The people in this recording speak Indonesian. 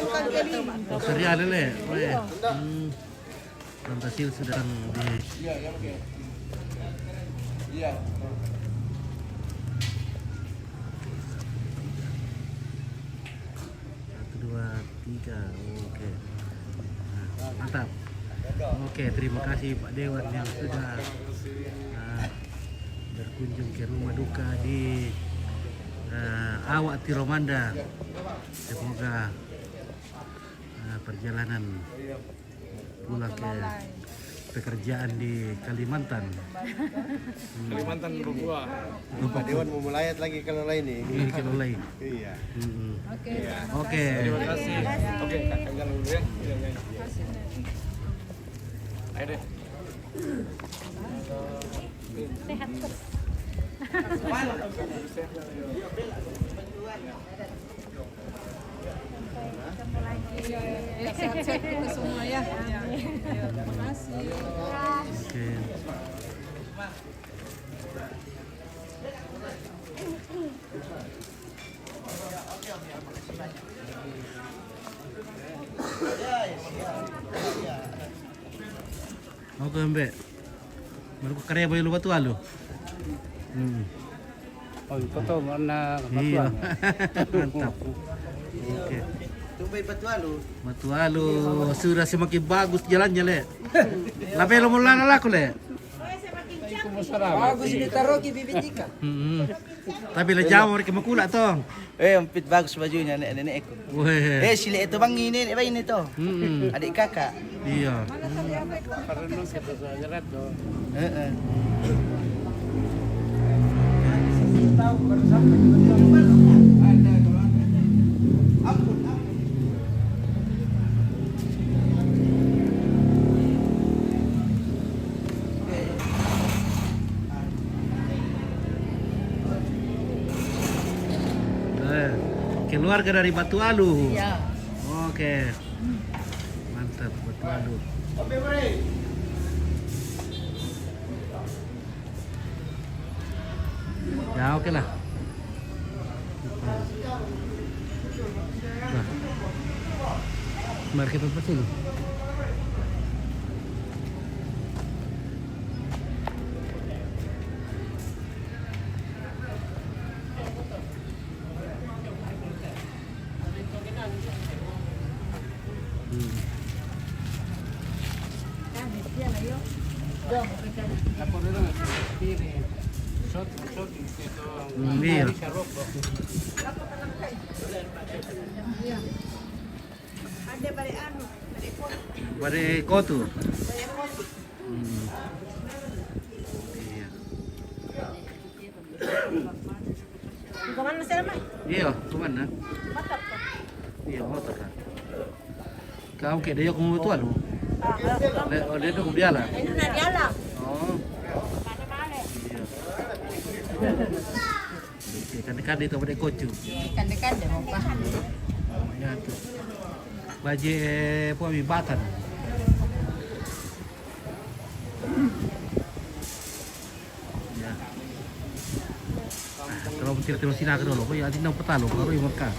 Oh, serial le. Fantasil sedang di satu dua tiga. Oke. Nah, mantap. Oke, terima kasih Pak Dewan yang sudah berkunjung ke rumah duka di Awak Tiromanda. Semoga perjalanan pulang ke pekerjaan di Kalimantan. Kalimantan berbuah. Pak Dewan mau melayat lagi kalau lain nih. Ini kalau lain. Iya. Oke. Terima kasih. Oke, kakak dulu ya. Ayo deh. Sehat terus. Ketemu lagi. Sehat-sehat kita semua ya. Terima kasih. Oke. Oke, Mbak. Baru karya bayu lupa tuh alu. Oh, itu tuh mana Iya. Mantap. Oke. Tumbai Batualu. Batualu sudah semakin bagus jalannya, Le. Lape lo mulana laku, Le. Bagus ditaruh ke bibit ikan. Tapi le jauh mereka makula tong. Empit bagus bajunya nenek aku. Weh. Sile itu bang ini itu. Adik kakak. Iya. Heeh. Keluarga dari Batualu. Ya. Oke. Mantap Batualu. Ya oke lah. Nah. Mari kita bersih. Iya. Ada balik anu, Pada kotu. Iya. kemana sih Mas? Iya, kemana? Mantap tuh. Iya, motor kan. Kau kayak dia kamu tuan lu. Oh, dia tuh dia lah. Itu nak jalan. Oh. Mana-mana. Iya. Oke, kan itu pada kocu. Kande-kande mau paham. Namanya tuh. Baje pami batan. Ya. Kalau bercerita sini aku dulu, ya di nang petalo, baru yang mereka.